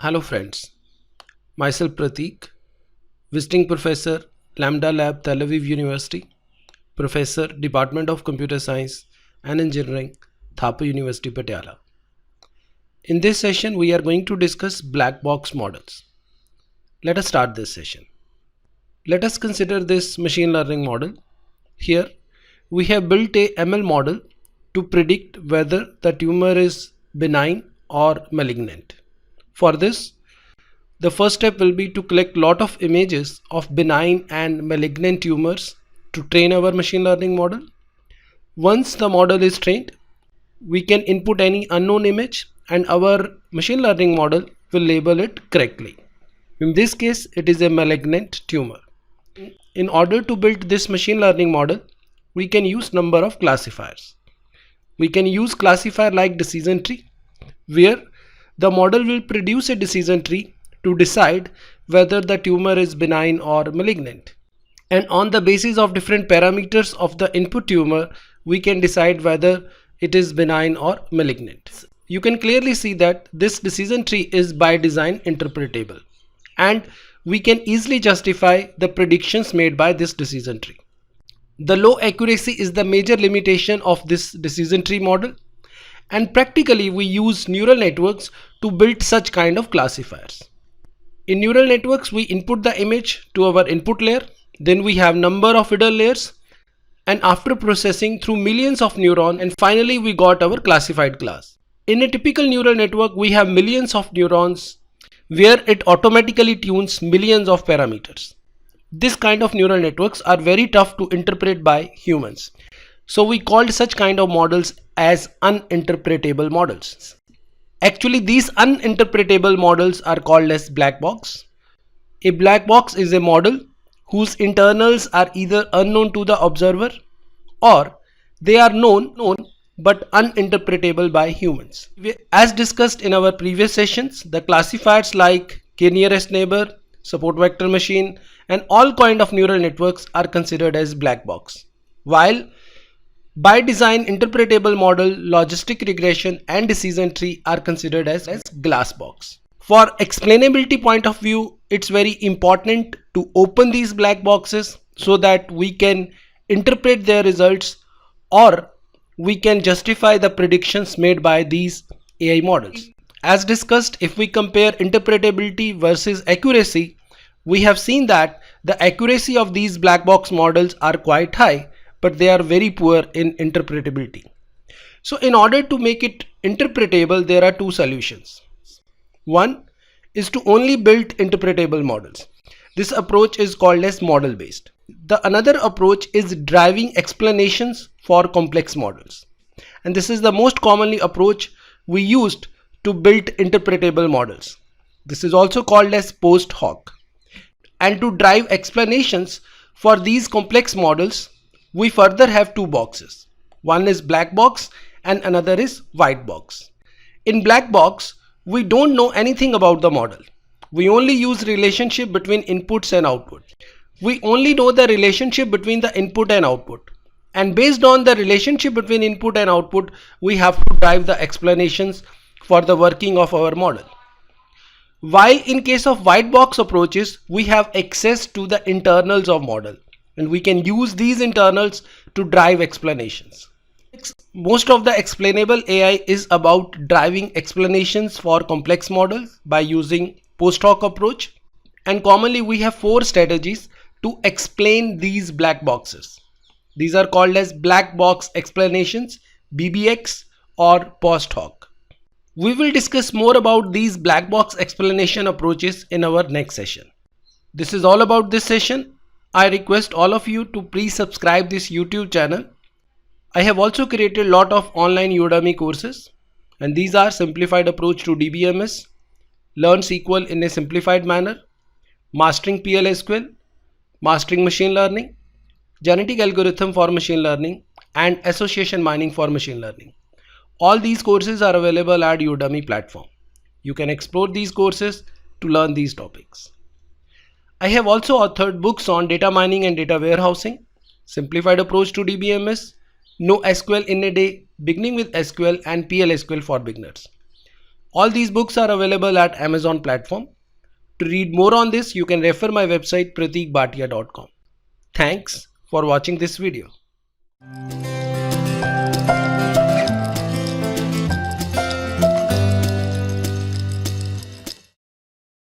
Hello friends, myself Pratik, visiting professor, Lambda Lab, Tel Aviv University, professor, Department of Computer Science and Engineering, Thapa University, Patiala. In this session, we are going to discuss black box models. Let us start this session. Let us consider this machine learning model. Here, we have built a ML model to predict whether the tumor is benign or malignant. For this, the first step will be to collect lot of images of benign and malignant tumors to train our machine learning model. Once the model is trained, we can input any unknown image and our machine learning model will label it correctly. In this case, it is a malignant tumor. In order to build this machine learning model, we can use number of classifiers. We can use classifier like decision tree, where the model will produce a decision tree to decide whether the tumor is benign or malignant. And on the basis of different parameters of the input tumor, we can decide whether it is benign or malignant. You can clearly see that this decision tree is by design interpretable, and we can easily justify the predictions made by this decision tree. The low accuracy is the major limitation of this decision tree model, and practically we use neural networks to build such kind of classifiers. In neural networks, we input the image to our input layer, then we have number of hidden layers, and after processing through millions of neurons, and finally we got our classified class. In a typical neural network, we have millions of neurons where it automatically tunes millions of parameters. This kind of neural networks are very tough to interpret by humans. So we called such kind of models as uninterpretable models. Actually, these uninterpretable models are called as black box. A black box is a model whose internals are either unknown to the observer or they are known but uninterpretable by humans. As discussed in our previous sessions, the classifiers like k-nearest neighbor, support vector machine, and all kind of neural networks are considered as black box. While by design interpretable model, logistic regression and decision tree are considered as glass box. For explainability point of view, it's very important to open these black boxes so that we can interpret their results or we can justify the predictions made by these AI models. As discussed, if we compare interpretability versus accuracy, we have seen that the accuracy of these black box models are quite high, but they are very poor in interpretability. So in order to make it interpretable, there are two solutions. One is to only build interpretable models. This approach is called as model based. The another approach is driving explanations for complex models. And this is the most commonly approach we used to build interpretable models. This is also called as post hoc. And to drive explanations for these complex models, we further have two boxes. One is black box and another is white box. In black box, we don't know anything about the model. We only use relationship between inputs and output. We only know the relationship between the input and output. And based on the relationship between input and output, we have to drive the explanations for the working of our model. While in case of white box approaches, we have access to the internals of model and we can use these internals to drive explanations. Most of the explainable AI is about driving explanations for complex models by using post hoc approach, and commonly we have four strategies to explain these black boxes. These are called as black box explanations, BBX, or post hoc. We will discuss more about these black box explanation approaches in our next session. This is all about this session. I request all of you to please subscribe this YouTube channel. I have also created a lot of online Udemy courses, and these are simplified approach to DBMS, learn SQL in a simplified manner, mastering PL/SQL, mastering machine learning, genetic algorithm for machine learning, and association mining for machine learning. All these courses are available at Udemy platform. You can explore these courses to learn these topics. I have also authored books on data mining and data warehousing, simplified approach to DBMS, no SQL in a day, beginning with SQL, and PL/SQL for beginners. All these books are available at Amazon platform. To read more on this, you can refer my website prateekbhatia.com. Thanks for watching this video.